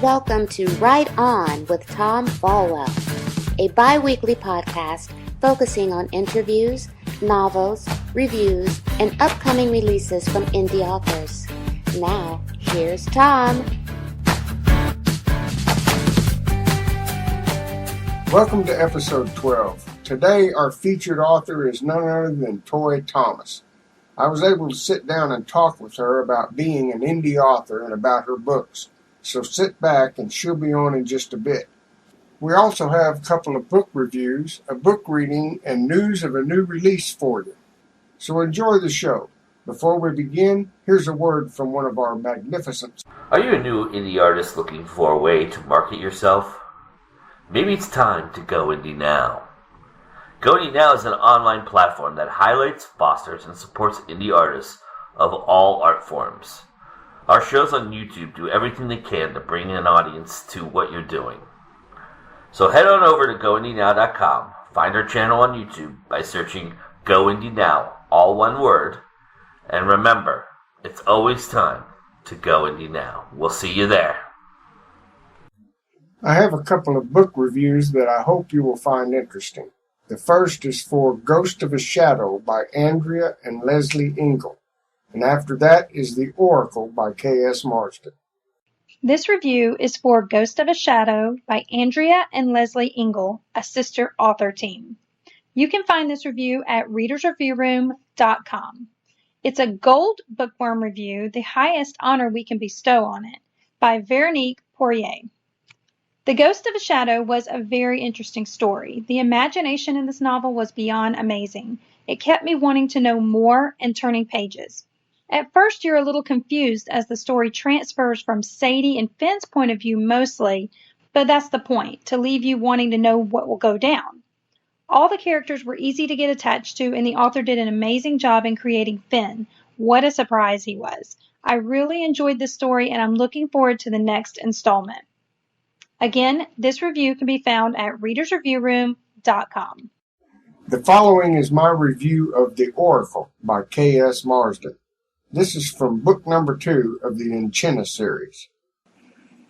welcome to Write On with Tom Fallwell, a bi-weekly podcast focusing on interviews, novels, reviews, and upcoming releases from indie authors. Now, here's Tom. Welcome to episode 12. Today, our featured author is none other than Toy Thomas. I was able to sit down and talk with her about being an indie author and about her books. So sit back and she'll be on in just a bit. We also have a couple of book reviews, a book reading, and news of a new release for you. So enjoy the show. Before we begin, here's a word from one of our magnificent... Are you a new indie artist looking for a way to market yourself? Maybe it's time to go indie now. Go Indie Now is an online platform that highlights, fosters, and supports indie artists of all art forms. Our shows on YouTube do everything they can to bring an audience to what you're doing. So head on over to goindienow.com, find our channel on YouTube by searching Go Indie Now, all one word, and remember, it's always time to go indie now. We'll see you there. I have a couple of book reviews that I hope you will find interesting. The first is for Ghost of a Shadow by Andrea and Leslie Ingle. And after that is The Oracle by K.S. Marsden. This review is for Ghost of a Shadow by Andrea and Leslie Ingle, a sister author team. You can find this review at readersreviewroom.com. It's a gold bookworm review, the highest honor we can bestow on it, by Veronique Poirier. The Ghost of a Shadow was a very interesting story. The imagination in this novel was beyond amazing. It kept me wanting to know more and turning pages. At first, you're a little confused as the story transfers from Sadie and Finn's point of view mostly, but that's the point, to leave you wanting to know what will go down. All the characters were easy to get attached to, and the author did an amazing job in creating Finn. What a surprise he was. I really enjoyed this story, and I'm looking forward to the next installment. Again, this review can be found at readersreviewroom.com. The following is my review of The Oracle by K.S. Marsden. This is from book number 2 of the Encina series.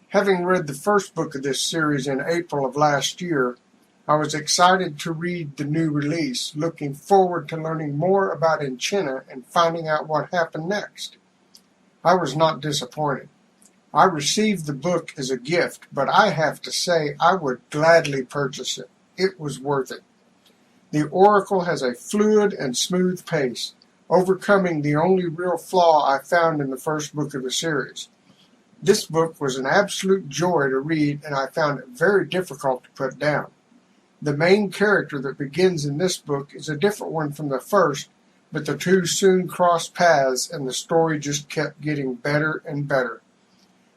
Having read the first book of this series in April of last year, I was excited to read the new release, looking forward to learning more about Encina and finding out what happened next. I was not disappointed. I received the book as a gift, but I have to say I would gladly purchase it. It was worth it. The Oracle has a fluid and smooth pace, overcoming the only real flaw I found in the first book of the series. This book was an absolute joy to read, and I found it very difficult to put down. The main character that begins in this book is a different one from the first, but the two soon crossed paths, and the story just kept getting better and better.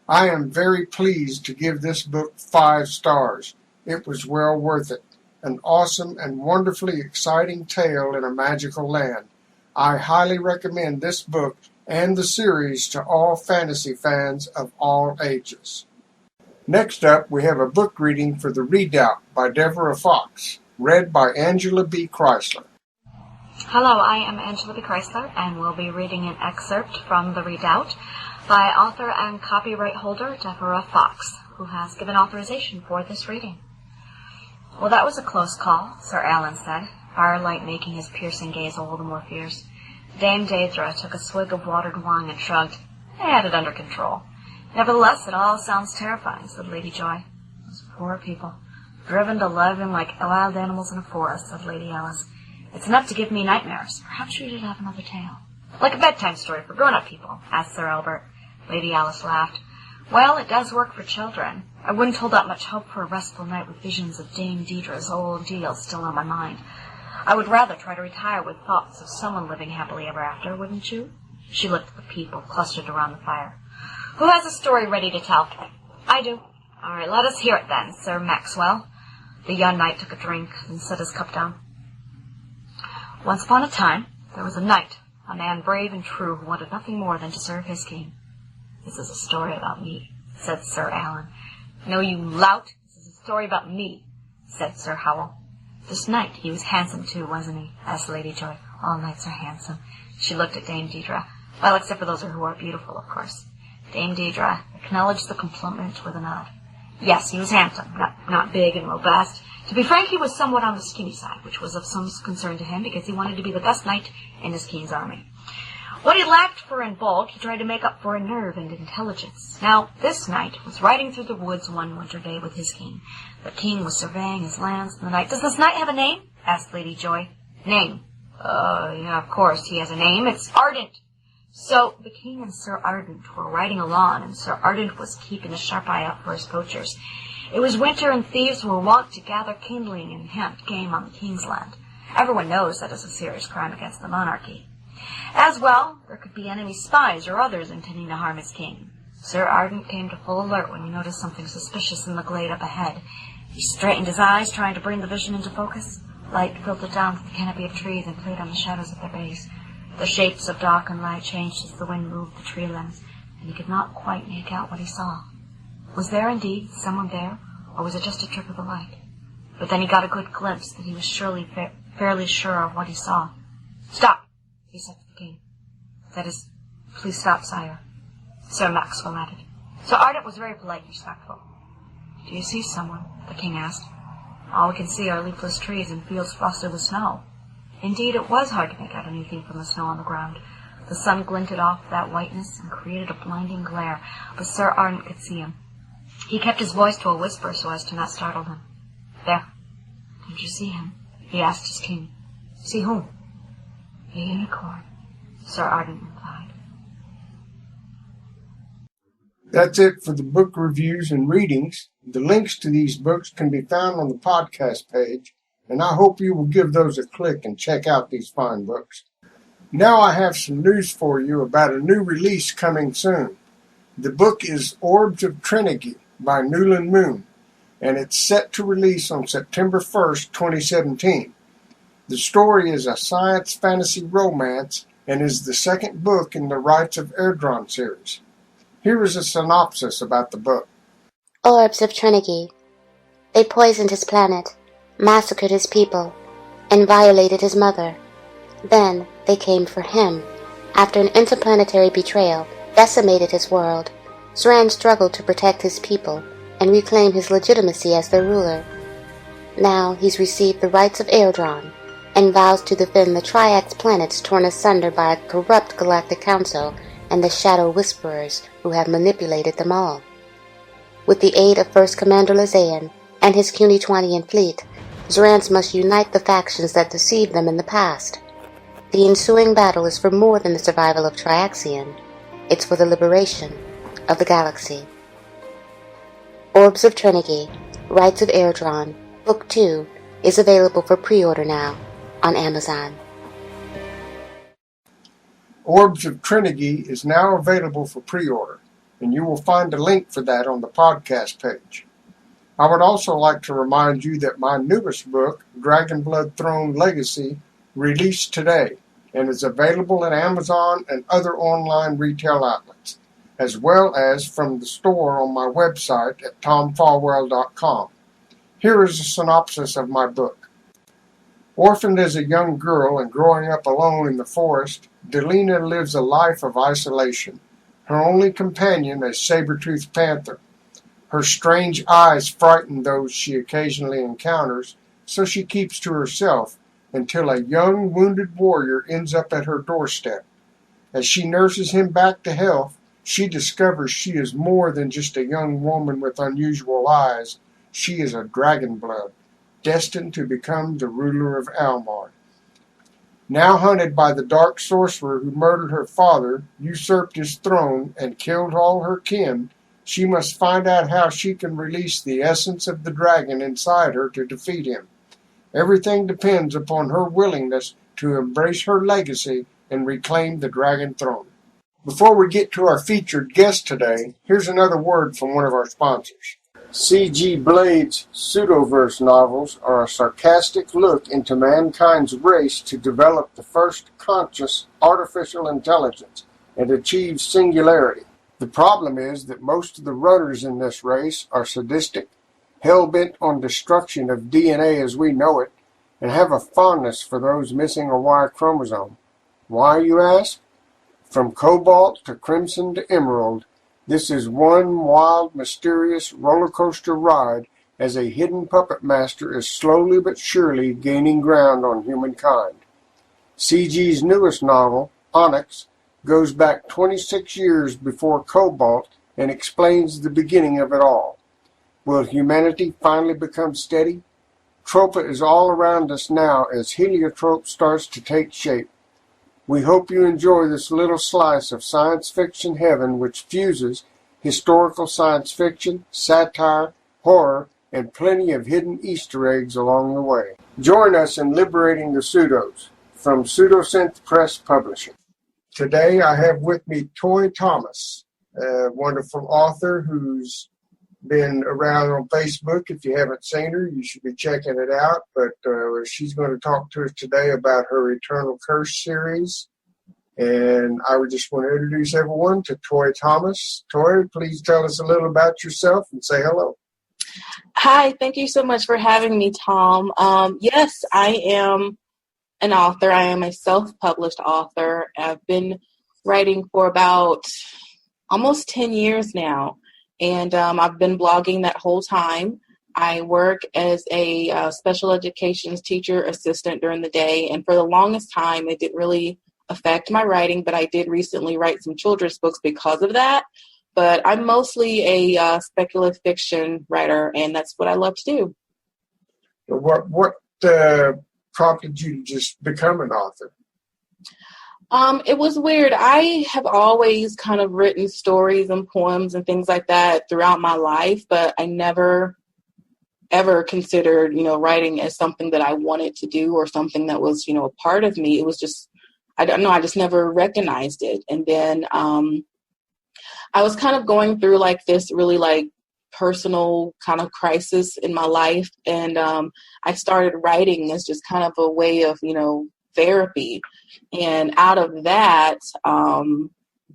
I am very pleased to give this book 5 stars. It was well worth it. An awesome and wonderfully exciting tale in a magical land. I highly recommend this book and the series to all fantasy fans of all ages. Next up, we have a book reading for The Redoubt by Deborah Fox, read by Angela B. Chrysler. Hello, I am Angela B. Chrysler, and will be reading an excerpt from The Redoubt by author and copyright holder Deborah Fox, who has given authorization for this reading. Well, that was a close call, Sir Alan said, firelight making his piercing gaze all the more fierce. Dame Daedra took a swig of watered wine and shrugged. I had it under control. Nevertheless, it all sounds terrifying, said Lady Joy. Those poor people, driven to living like wild animals in a forest, said Lady Alice. It's enough to give me nightmares. Perhaps we should have another tale. Like a bedtime story for grown-up people, asked Sir Albert. Lady Alice laughed. Well, it does work for children. I wouldn't hold out much hope for a restful night with visions of Dame Deedra's old deal still on my mind. I would rather try to retire with thoughts of someone living happily ever after, wouldn't you? She looked at the people clustered around the fire. Who has a story ready to tell? I do. All right, let us hear it then, Sir Maxwell. The young knight took a drink and set his cup down. Once upon a time, there was a knight, a man brave and true who wanted nothing more than to serve his king. This is a story about me, said Sir Alan. No, you lout. This is a story about me, said Sir Howell. This knight, he was handsome too, wasn't he? Asked Lady Joy. All knights are handsome. She looked at Dame Deidre. Well, except for those who are beautiful, of course. Dame Deidre acknowledged the compliment with a nod. Yes, he was handsome, not big and robust. To be frank, he was somewhat on the skinny side, which was of some concern to him because he wanted to be the best knight in his king's army. What he lacked for in bulk, he tried to make up for in nerve and intelligence. Now, this knight was riding through the woods one winter day with his king. The king was surveying his lands in the night. "Does this knight have a name?" asked Lady Joy. "Name? Yeah, of course he has a name. It's Ardent." So the king and Sir Ardent were riding along, and Sir Ardent was keeping a sharp eye out for his poachers. It was winter, and thieves were wont to gather kindling and hunt game on the king's land. Everyone knows that is a serious crime against the monarchy. As well, there could be enemy spies or others intending to harm his king. Sir Ardent came to full alert when he noticed something suspicious in the glade up ahead. He straightened his eyes, trying to bring the vision into focus. Light filtered down through the canopy of trees and played on the shadows at their base. The shapes of dark and light changed as the wind moved the tree limbs, and he could not quite make out what he saw. Was there indeed someone there, or was it just a trick of the light? But then he got a good glimpse that he was fairly sure of what he saw. "Stop," he said to the king. "That is, please stop, sire," Sir Maxwell added. So Ardent was very polite and respectful. "Do you see someone?" the king asked. "All we can see are leafless trees and fields frosted with snow." Indeed, it was hard to make out anything from the snow on the ground. The sun glinted off that whiteness and created a blinding glare, but Sir Ardent could see him. He kept his voice to a whisper so as to not startle him. "There. Don't you see him?" he asked his king. "See whom?" "A unicorn," Sir Ardent replied. That's it for the book reviews and readings. The links to these books can be found on the podcast page, and I hope you will give those a click and check out these fine books. Now I have some news for you about a new release coming soon. The book is Orbs of Trinity by Newland Moon, and it's set to release on September 1st, 2017. The story is a science fantasy romance and is the second book in the Rights of Erdron series. Here is a synopsis about the book. Orbs of Trinity. They poisoned his planet, massacred his people, and violated his mother. Then they came for him. After an interplanetary betrayal decimated his world, Zran struggled to protect his people and reclaim his legitimacy as their ruler. Now he's received the rights of Erdron and vows to defend the Triax planets torn asunder by a corrupt galactic council and the Shadow Whisperers who have manipulated them all. With the aid of First Commander Lazayan and his Cunitwanian fleet, Zrans must unite the factions that deceived them in the past. The ensuing battle is for more than the survival of Triaxion. It's for the liberation of the galaxy. Orbs of Trinity, Rights of Erdron, Book 2, is available for pre-order now on Amazon. Orbs of Trinity is now available for pre-order, and you will find a link for that on the podcast page. I would also like to remind you that my newest book, Dragonblood Throne Legacy, released today and is available at Amazon and other online retail outlets, as well as from the store on my website at tomfallwell.com. Here is a synopsis of my book. Orphaned as a young girl and growing up alone in the forest, Delina lives a life of isolation. Her only companion a saber-toothed panther. Her strange eyes frighten those she occasionally encounters, so she keeps to herself until a young wounded warrior ends up at her doorstep. As she nurses him back to health, she discovers she is more than just a young woman with unusual eyes. She is a dragonblood, destined to become the ruler of Almar. Now hunted by the dark sorcerer who murdered her father, usurped his throne, and killed all her kin, she must find out how she can release the essence of the dragon inside her to defeat him. Everything depends upon her willingness to embrace her legacy and reclaim the dragon throne. Before we get to our featured guest today, here's another word from one of our sponsors. C.G. Blade's pseudoverse novels are a sarcastic look into mankind's race to develop the first conscious artificial intelligence and achieve singularity. The problem is that most of the runners in this race are sadistic, hell-bent on destruction of DNA as we know it, and have a fondness for those missing a Y chromosome. Why, you ask? From cobalt to crimson to emerald, This is one wild, mysterious roller coaster ride as a hidden puppet master is slowly but surely gaining ground on humankind. C.G.'s newest novel, Onyx, goes back 26 years before Cobalt and explains the beginning of it all. Will humanity finally become steady? Tropa is all around us now as heliotrope starts to take shape. We hope you enjoy this little slice of science fiction heaven which fuses historical science fiction, satire, horror, and plenty of hidden Easter eggs along the way. Join us in liberating the pseudos from Pseudosynth Press Publishing. Today I have with me Toy Thomas, a wonderful author who's been around on Facebook. If you haven't seen her, you should be checking it out. But she's going to talk to us today about her Eternal Curse series. And I would just want to introduce everyone to Toy Thomas. Toy, please tell us a little about yourself and say hello. Hi, thank you so much for having me, Tom. Yes, I am an author. I am a self-published author. I've been writing for about almost 10 years now. And I've been blogging that whole time. I work as a special education teacher assistant during the day. And for the longest time, it didn't really affect my writing, but I did recently write some children's books because of that. But I'm mostly a speculative fiction writer, and that's what I love to do. What prompted you to just become an author? It was weird. I have always kind of written stories and poems and things like that throughout my life, but I never ever considered, writing as something that I wanted to do or something that was, a part of me. It was just, I don't know, I just never recognized it. And then I was kind of going through this really personal kind of crisis in my life. And I started writing as just kind of a way of, therapy. And out of that,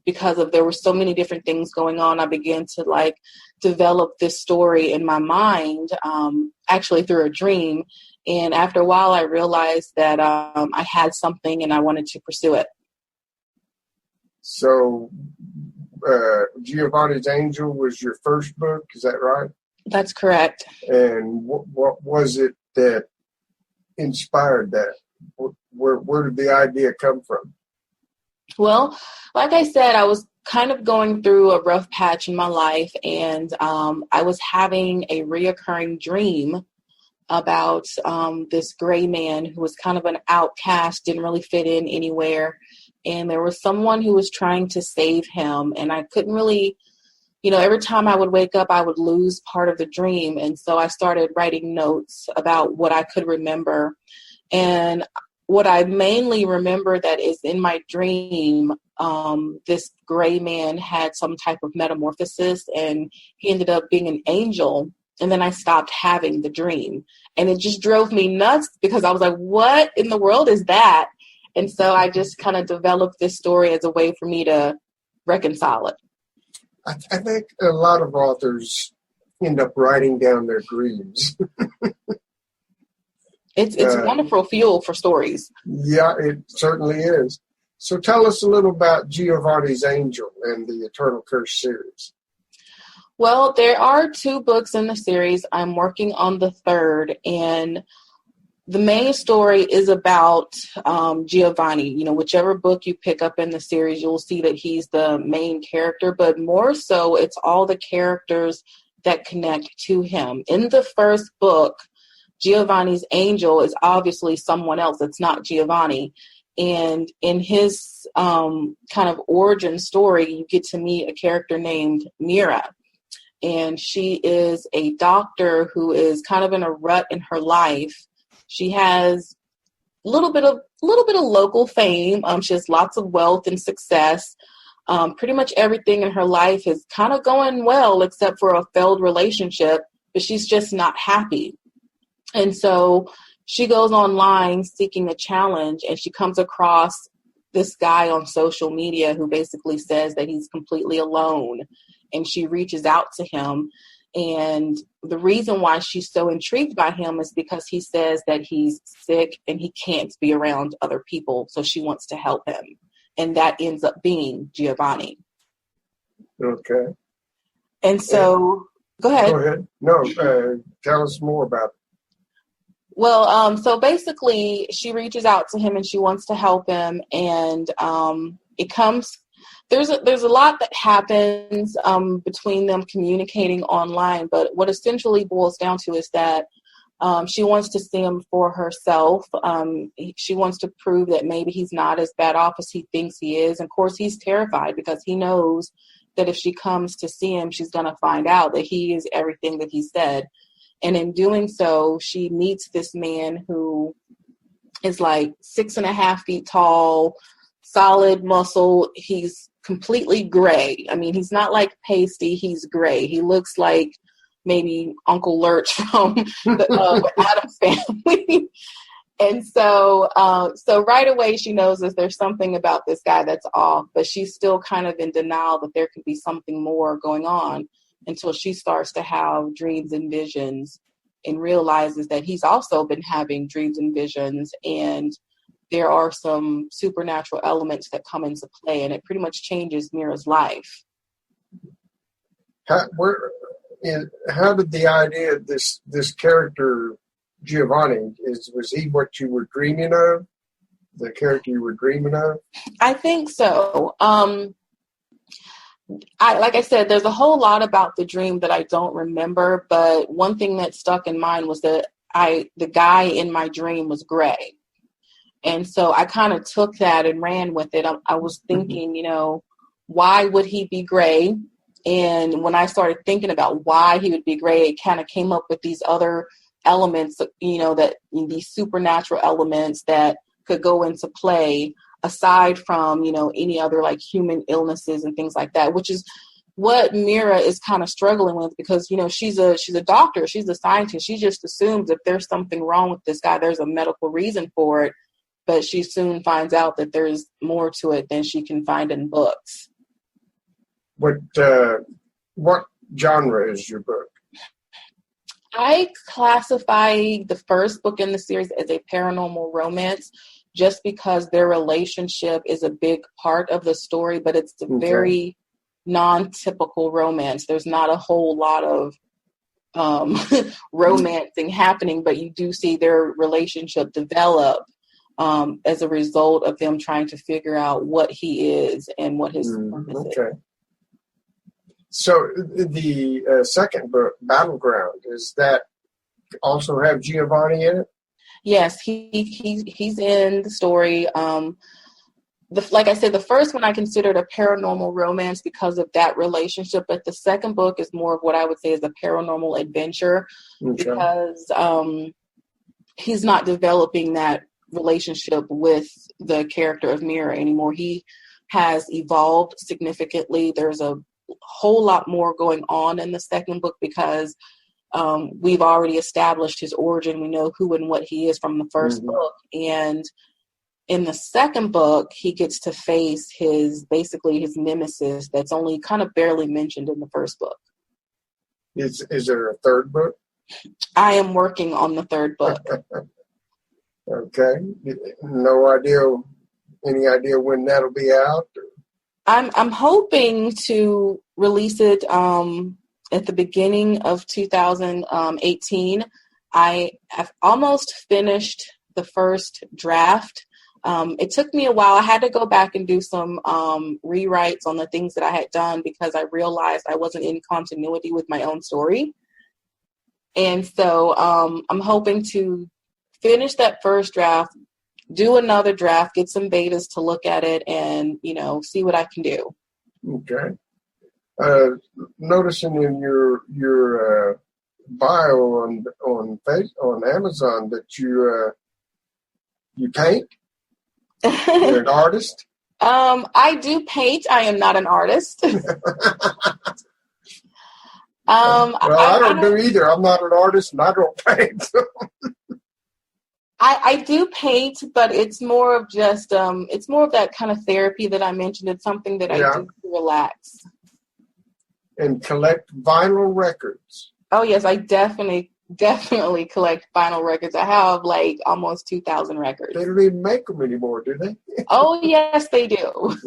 because there were so many different things going on, I began to develop this story in my mind, actually through a dream. And after a while, I realized that I had something and I wanted to pursue it. So Giovanni's Angel was your first book, is that right? That's correct. And what was it that inspired that? Where did the idea come from? Well, like I said, I was kind of going through a rough patch in my life, and I was having a reoccurring dream about this gray man who was kind of an outcast, didn't really fit in anywhere. And there was someone who was trying to save him, and I couldn't really, every time I would wake up, I would lose part of the dream. And so I started writing notes about what I could remember. And what I mainly remember that is in my dream, this gray man had some type of metamorphosis, and he ended up being an angel. And then I stopped having the dream. And it just drove me nuts because I was like, what in the world is that? And so I just kind of developed this story as a way for me to reconcile it. I think a lot of authors end up writing down their dreams. It's wonderful fuel for stories. Yeah, it certainly is. So tell us a little about Giovanni's Angel and the Eternal Curse series. Well, there are 2 books in the series. I'm working on the 3rd, and the main story is about Giovanni. Whichever book you pick up in the series, you'll see that he's the main character, but more so, it's all the characters that connect to him. In the first book, Giovanni's angel is obviously someone else. It's not Giovanni. And in his kind of origin story, you get to meet a character named Mira. And she is a doctor who is kind of in a rut in her life. She has a little bit of local fame. She has lots of wealth and success. Pretty much everything in her life is kind of going well, except for a failed relationship, but she's just not happy. And so she goes online seeking a challenge, and she comes across this guy on social media who basically says that he's completely alone, and she reaches out to him. And the reason why she's so intrigued by him is because he says that he's sick and he can't be around other people, so she wants to help him. And that ends up being Giovanni. Okay. And so, go ahead. Go ahead. No, tell us more about it. Well, so basically, she reaches out to him and she wants to help him, and there's a lot that happens between them communicating online, but what essentially boils down to is that she wants to see him for herself. She wants to prove that maybe he's not as bad off as he thinks he is. And of course, he's terrified because he knows that if she comes to see him, she's going to find out that he is everything that he said. And in doing so, she meets this man who is like 6.5 feet tall, solid muscle. He's completely gray. I mean, he's not like pasty. He's gray. He looks like maybe Uncle Lurch from the Addams Family. And so right away she knows that there's something about this guy that's off, but she's still kind of in denial that there could be something more going on until she starts to have dreams and visions and realizes that he's also been having dreams and visions, and there are some supernatural elements that come into play, and it pretty much changes Mira's life. How did the idea of this character Giovanni was he what you were dreaming of? The character you were dreaming of? I think so. Like I said, there's a whole lot about the dream that I don't remember, but one thing that stuck in mind was that the guy in my dream was gray. And so I kind of took that and ran with it. I was thinking, why would he be gray? And when I started thinking about why he would be gray, it kind of came up with these other elements, that these supernatural elements that could go into play aside from, any other like human illnesses and things like that, which is what Mira is kind of struggling with because, she's a doctor, she's a scientist. She just assumes if there's something wrong with this guy, there's a medical reason for it. But she soon finds out that there's more to it than she can find in books. What genre is your book? I classify the first book in the series as a paranormal romance just because their relationship is a big part of the story, but it's a very non-typical romance. There's not a whole lot of romancing happening, but you do see their relationship develop as a result of them trying to figure out what he is and what his purpose is. So the second book, Battleground, does that also have Giovanni in it? Yes, he's in the story. Like I said, the first one I considered a paranormal romance because of that relationship, but the second book is more of what I would say is a paranormal adventure because he's not developing that relationship with the character of Mira anymore. He has evolved significantly. There's a whole lot more going on in the second book because we've already established his origin. We know who and what he is from the first book. And in the second book, he gets to face his nemesis that's only kind of barely mentioned in the first book. Is there a third book? I am working on the third book. Okay. Any idea when that'll be out? I'm hoping to release it at the beginning of 2018. I have almost finished the first draft. It took me a while. I had to go back and do some rewrites on the things that I had done because I realized I wasn't in continuity with my own story. And so I'm hoping to finish that first draft, do another draft, get some betas to look at it and, see what I can do. Okay. Noticing in your bio on Amazon that you paint. You're an artist. I do paint. I am not an artist. I don't do either. I'm not an artist and I don't paint. I do paint, but it's more of just it's more of that kind of therapy that I mentioned. It's something that I do to relax. And collect vinyl records. Oh yes, I definitely collect vinyl records. I have like almost 2,000 records. They don't even make them anymore, do they? Oh yes, they do.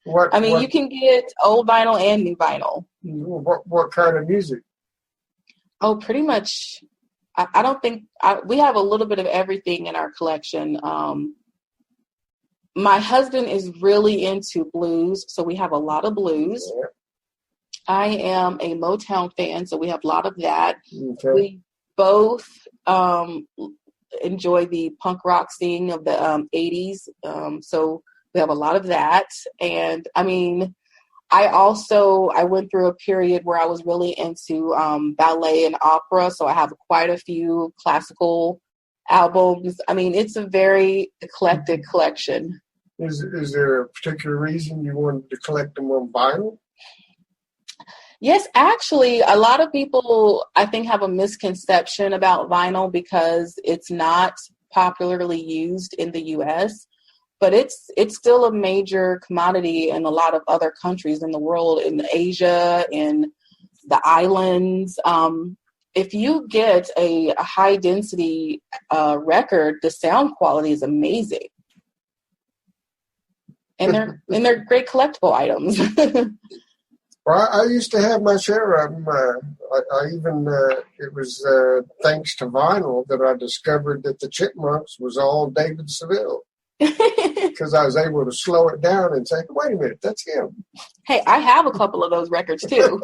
You can get old vinyl and new vinyl. What kind of music? Oh, pretty much. I don't think we have a little bit of everything in our collection. My husband is really into blues, so we have a lot of blues. Yeah. I am a Motown fan, so we have a lot of that. Okay. We both enjoy the punk rock scene of the 80s, so we have a lot of that. And I mean, I went through a period where I was really into ballet and opera, so I have quite a few classical albums. I mean, it's a very eclectic collection. Is there a particular reason you wanted to collect them on vinyl? Yes, actually, a lot of people, I think, have a misconception about vinyl because it's not popularly used in the U.S., but it's still a major commodity in a lot of other countries in the world, in Asia, in the islands. If you get a high-density record, the sound quality is amazing. And they're great collectible items. Well, I used to have my share of them. I even, it was thanks to vinyl that I discovered that the Chipmunks was all David Seville. Because I was able to slow it down and say, wait a minute, that's him. Hey, I have a couple of those records too.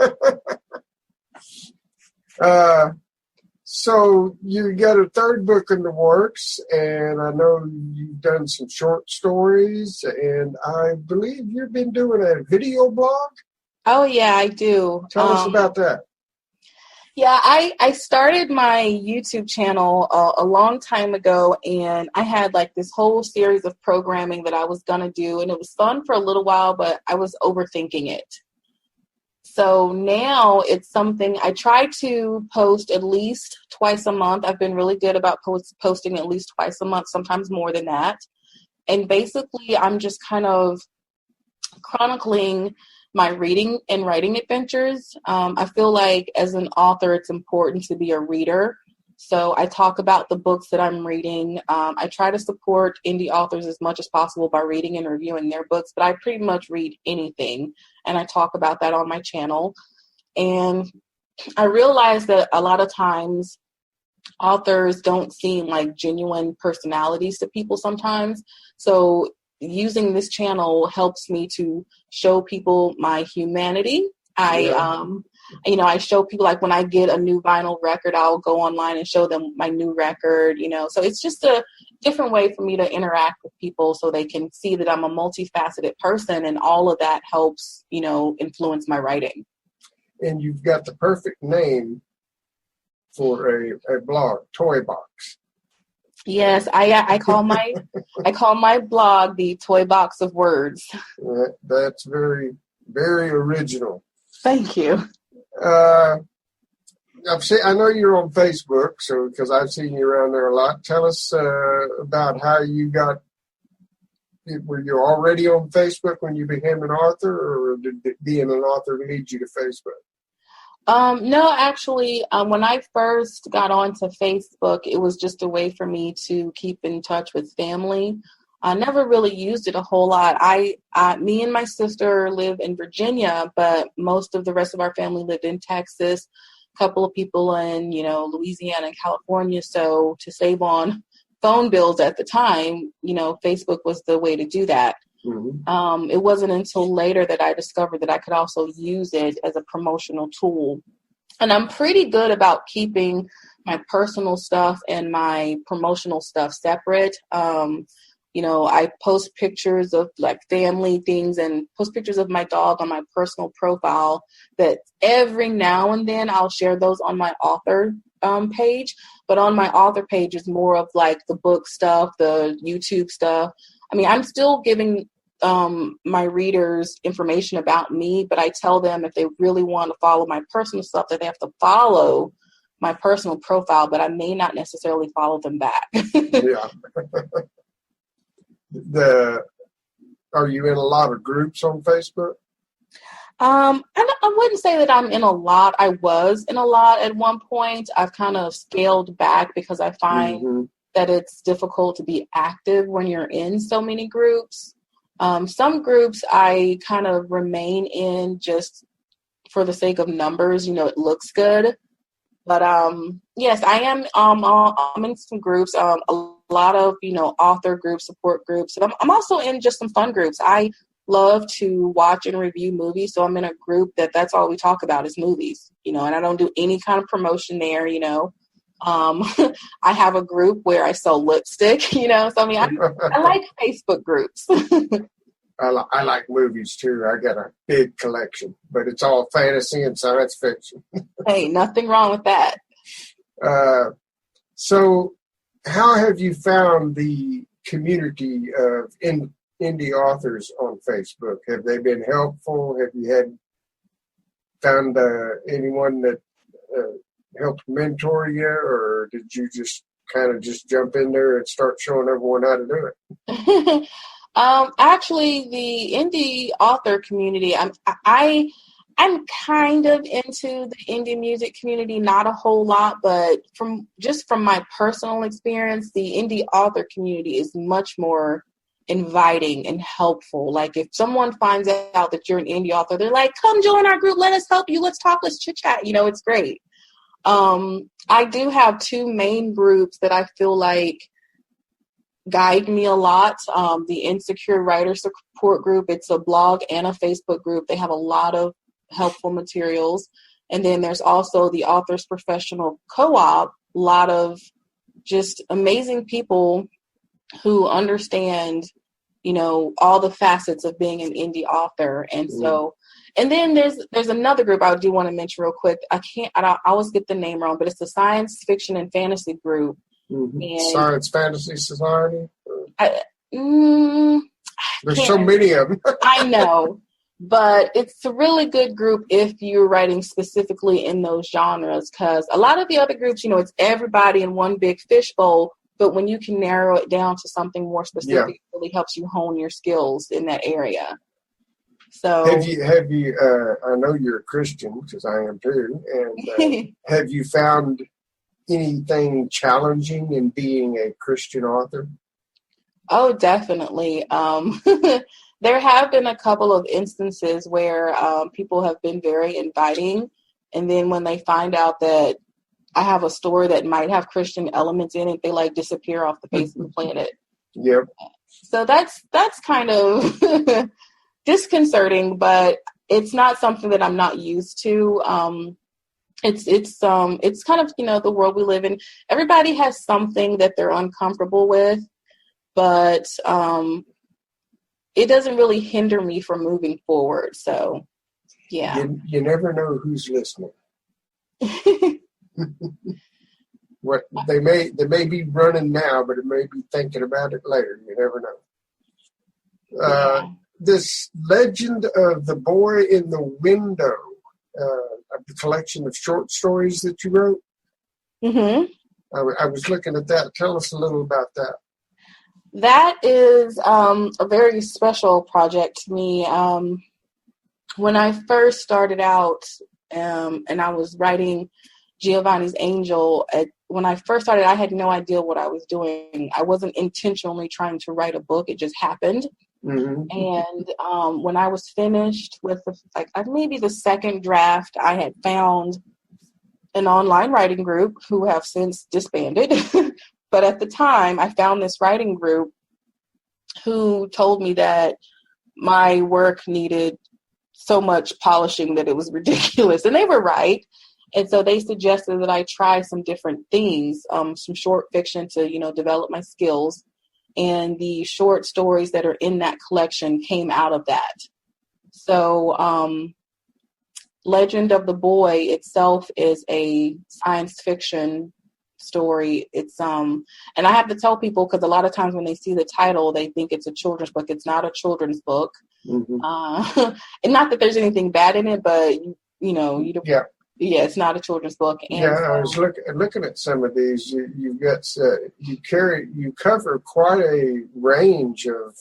So you got a third book in the works, and I know you've done some short stories, and I believe you've been doing a video blog? Oh, yeah, I do. Tell us about that. Yeah, I started my YouTube channel a long time ago, and I had like this whole series of programming that I was going to do, and it was fun for a little while, but I was overthinking it. So now it's something I try to post at least twice a month. I've been really good about posting at least twice a month, sometimes more than that. And basically, I'm just kind of chronicling my reading and writing adventures. I feel like as an author, it's important to be a reader. So I talk about the books that I'm reading. I try to support indie authors as much as possible by reading and reviewing their books, but I pretty much read anything, and I talk about that on my channel. And I realize that a lot of times authors don't seem like genuine personalities to people sometimes. So using this channel helps me to show people my humanity. I show people, like, when I get a new vinyl record, I'll go online and show them my new record, so it's just a different way for me to interact with people so they can see that I'm a multifaceted person, and all of that helps, influence my writing. And you've got the perfect name for a blog, Toy Box. Yes, I call my blog the Toy Box of Words. That's very, very original. Thank you. I know you're on Facebook, so because I've seen you around there a lot. Tell us about how you got. Were you already on Facebook when you became an author, or did being an author lead you to Facebook? No, actually, when I first got onto Facebook, it was just a way for me to keep in touch with family. I never really used it a whole lot. Me and my sister live in Virginia, but most of the rest of our family lived in Texas. A couple of people in, Louisiana and California. So to save on phone bills at the time, Facebook was the way to do that. Mm-hmm. It wasn't until later that I discovered that I could also use it as a promotional tool. And I'm pretty good about keeping my personal stuff and my promotional stuff separate. I post pictures of like family things and post pictures of my dog on my personal profile that every now and then I'll share those on my author page. But on my author page is more of like the book stuff, the YouTube stuff. I mean, I'm still giving my readers information about me, but I tell them if they really want to follow my personal stuff that they have to follow my personal profile, but I may not necessarily follow them back. Yeah. Are you in a lot of groups on Facebook? I wouldn't say that I'm in a lot. I was in a lot at one point. I've kind of scaled back because I find that it's difficult to be active when you're in so many groups. Some groups I kind of remain in just for the sake of numbers. It looks good. But yes, I am I'm in some groups, a lot of, author groups, support groups. And I'm also in just some fun groups. I love to watch and review movies. So I'm in a group that's all we talk about is movies, and I don't do any kind of promotion there, I have a group where I sell lipstick, so I like Facebook groups. I like movies too. I got a big collection, but it's all fantasy and science fiction. Hey, nothing wrong with that. So how have you found the community of indie authors on Facebook? Have they been helpful? Have you found anyone that helped mentor you, or did you just kind of just jump in there and start showing everyone how to do it? Actually, the indie author community, I'm kind of into the indie music community, not a whole lot, but from my personal experience, the indie author community is much more inviting and helpful. Like if someone finds out that you're an indie author, they're like, come join our group, let us help you, let's talk, let's chit chat. It's great. I do have two main groups that I feel like guide me a lot. The Insecure Writer Support Group, it's a blog and a Facebook group. They have a lot of helpful materials. And then there's also the Authors Professional Co-op, a lot of just amazing people who understand, all the facets of being an indie author. And so, and then there's another group I do want to mention real quick. I always get the name wrong, but it's the Science Fiction and Fantasy group. Mm-hmm. Science Fantasy Society? There's so many of them. I know, but it's a really good group if you're writing specifically in those genres, because a lot of the other groups, it's everybody in one big fishbowl, but when you can narrow it down to something more specific, it really helps you hone your skills in that area. So have you I know you're a Christian, because I am too, and have you found anything challenging in being a Christian author? Oh, definitely. There have been a couple of instances where people have been very inviting, and then when they find out that I have a story that might have Christian elements in it, they disappear off the face of the planet. Yep. So that's kind of disconcerting, but it's not something that I'm not used to. It's kind of, the world we live in. Everybody has something that they're uncomfortable with, but it doesn't really hinder me from moving forward. So, yeah. You never know who's listening. What they may be running now, but it may be thinking about it later. You never know. This Legend of the Boy in the Window, the collection of short stories that you wrote. Mm-hmm. I was looking at that. Tell us a little about that. That is a very special project to me. When I first started out, and I was writing Giovanni's Angel, when I first started, I had no idea what I was doing. I wasn't intentionally trying to write a book. It just happened. Mm-hmm. And when I was finished with maybe the second draft, I had found an online writing group who have since disbanded. But at the time, I found this writing group who told me that my work needed so much polishing that it was ridiculous. And they were right. And so they suggested that I try some different things, some short fiction to, develop my skills. And the short stories that are in that collection came out of that. So Legend of the Boy itself is a science fiction story. It's and I have to tell people, because a lot of times when they see the title, they think it's a children's book. It's not a children's book. Mm-hmm. And not that there's anything bad in it, but yeah, it's not a children's book. And I was looking at some of these. You've got you cover quite a range of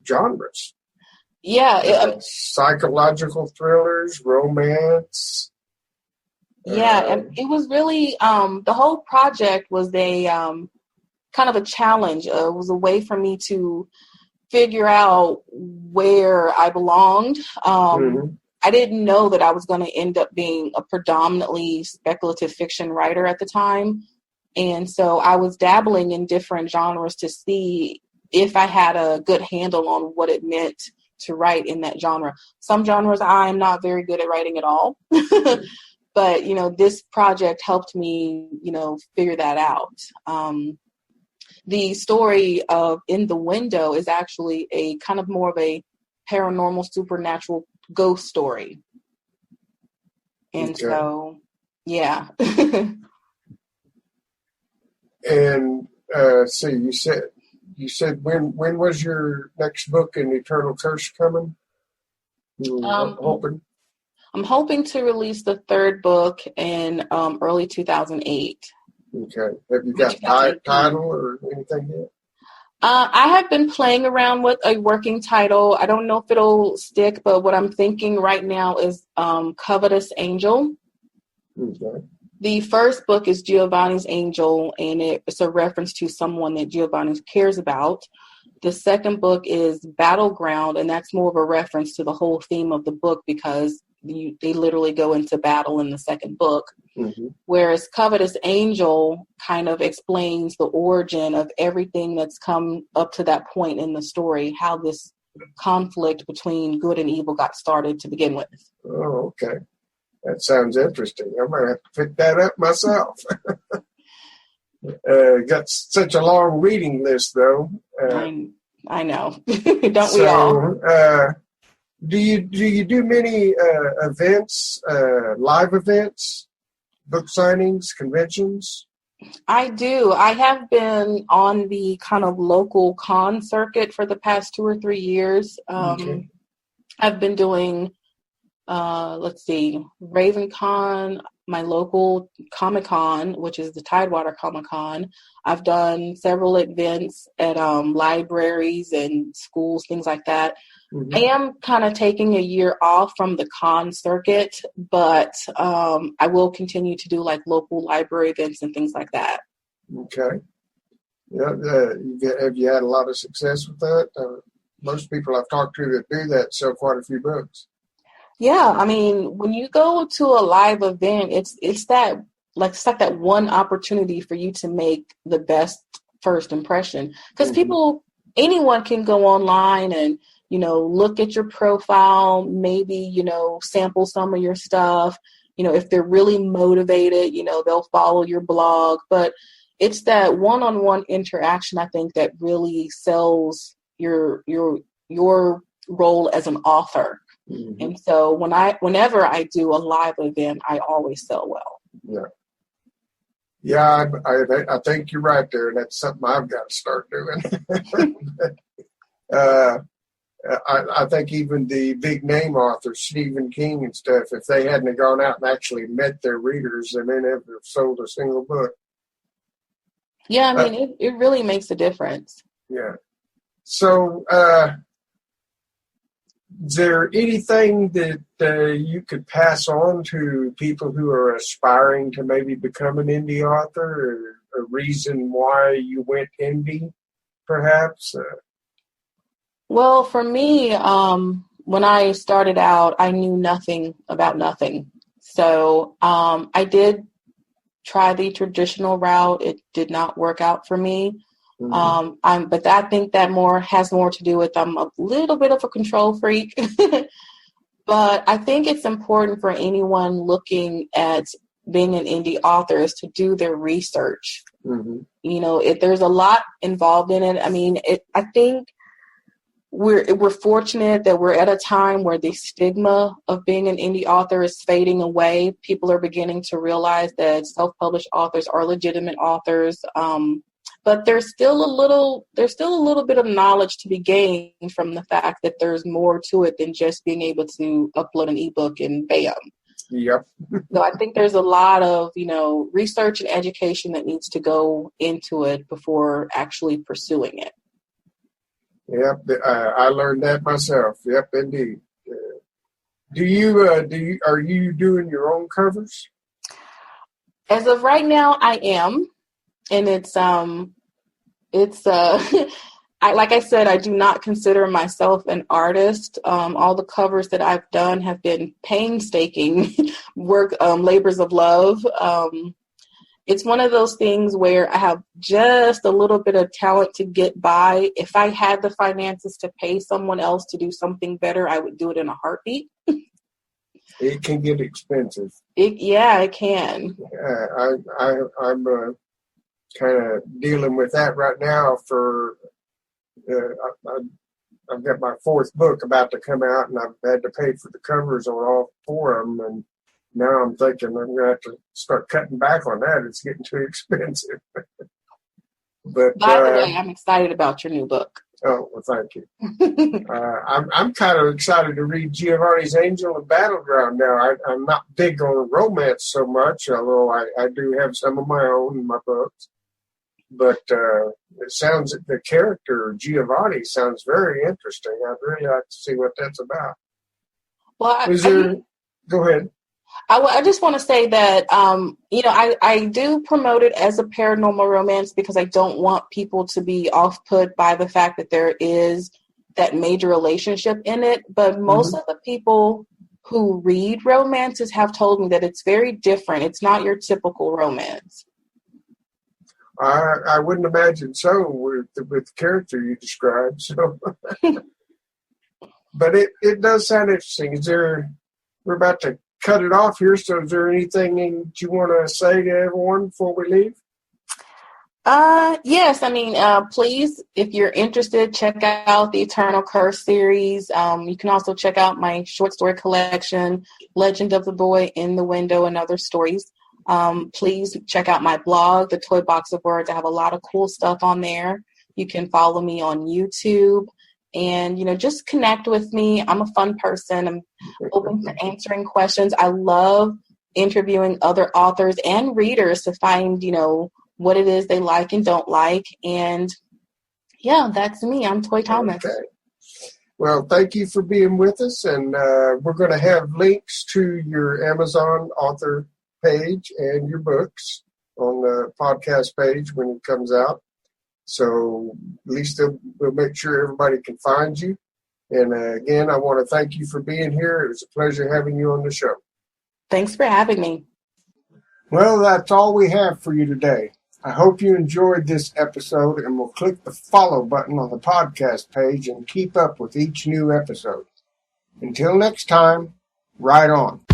genres. Yeah, psychological thrillers, romance. Yeah, and it was really the whole project was a kind of a challenge. It was a way for me to figure out where I belonged. I didn't know that I was going to end up being a predominantly speculative fiction writer at the time. And so I was dabbling in different genres to see if I had a good handle on what it meant to write in that genre. Some genres I'm not very good at writing at all. But, this project helped me, figure that out. The story of In the Window is actually a kind of more of a paranormal, supernatural ghost story. And so, yeah. And so you said when was your next book in Eternal Curse coming? I'm hoping to release the third book in early 2008. Okay. Have you got a title or anything yet? I have been playing around with a working title. I don't know if it'll stick, but what I'm thinking right now is Covetous Angel. Okay. The first book is Giovanni's Angel, and it's a reference to someone that Giovanni cares about. The second book is Battleground, and that's more of a reference to the whole theme of the book because they literally go into battle in the second book. Mm-hmm. Whereas Covetous Angel kind of explains the origin of everything that's come up to that point in the story, how this conflict between good and evil got started to begin with. Oh, okay. That sounds interesting. I'm going to have to pick that up myself. Got such a long reading list, though. I know. Don't we all? Do you do many events, live events, book signings, conventions? I do. I have been on the kind of local con circuit for the past 2 or 3 years. Okay. I've been doing, RavenCon, my local Comic-Con, which is the Tidewater Comic-Con. I've done several events at libraries and schools, things like that. Mm-hmm. I am kind of taking a year off from the con circuit, but I will continue to do like local library events and things like that. Okay. Yeah. Have you had a lot of success with that? Most people I've talked to that do that sell quite a few books. Yeah, I mean, when you go to a live event, it's like that one opportunity for you to make the best first impression. Because anyone can go online and, look at your profile, maybe, sample some of your stuff. If they're really motivated, they'll follow your blog. But it's that one-on-one interaction, I think, that really sells your role as an author. Mm-hmm. And so whenever I do a live event, I always sell well. Yeah, I think you're right there, and that's something I've got to start doing. I think even the big name authors, Stephen King and stuff, if they hadn't gone out and actually met their readers, they may never have sold a single book. Yeah, I mean, it really makes a difference. Yeah. So, is there anything that you could pass on to people who are aspiring to maybe become an indie author, or a reason why you went indie, perhaps? Well, for me, when I started out, I knew nothing about nothing. So I did try the traditional route. It did not work out for me. Mm-hmm. But I think that has more to do with I'm a little bit of a control freak. But I think it's important for anyone looking at being an indie author is to do their research. Mm-hmm. There's a lot involved in it. I mean, I think we're fortunate that we're at a time where the stigma of being an indie author is fading away. People are beginning to realize that self-published authors are legitimate authors. But there's still a little bit of knowledge to be gained from the fact that there's more to it than just being able to upload an ebook and bam. Yep. So I think there's a lot of, research and education that needs to go into it before actually pursuing it. Yep. I learned that myself. Yep, indeed. Are you doing your own covers? As of right now, I am. And it's like I said, I do not consider myself an artist. All the covers that I've done have been painstaking work, labors of love. It's one of those things where I have just a little bit of talent to get by. If I had the finances to pay someone else to do something better, I would do it in a heartbeat. It can get expensive. It can. I'm kind of dealing with that right now. I've got my fourth book about to come out, and I've had to pay for the covers on all four of them. And now I'm thinking I'm going to have to start cutting back on that. It's getting too expensive. But by the way, I'm excited about your new book. Oh, well, thank you. I'm kind of excited to read Giovanni's Angel of Battleground now. I'm not big on romance so much, although I do have some of my own in my books. But it sounds, the character Giovanni sounds very interesting. I'd really like to see what that's about. Well, Go ahead. I just want to say that, I do promote it as a paranormal romance because I don't want people to be off-put by the fact that there is that major relationship in it. But most of the people who read romances have told me that it's very different. It's not your typical romance. I wouldn't imagine so with the character you described. So, but it does sound interesting. We're about to cut it off here. So is there anything that you want to say to everyone before we leave? Yes. I mean, please, if you're interested, check out the Eternal Curse series. You can also check out my short story collection, Legend of the Boy in the Window and Other Stories. Please check out my blog, The Toy Box of Words. I have a lot of cool stuff on there. You can follow me on YouTube. And, just connect with me. I'm a fun person. I'm open to answering questions. I love interviewing other authors and readers to find, what it is they like and don't like. And, yeah, that's me. I'm Toy Thomas. Okay. Well, thank you for being with us. And we're going to have links to your Amazon author page and your books on the podcast page when it comes out. So at least we'll make sure everybody can find you. And again, I want to thank you for being here. It was a pleasure having you on the show. Thanks for having me. Well, that's all we have for you today. I hope you enjoyed this episode, and will click the follow button on the podcast page and keep up with each new episode. Until next time, ride on.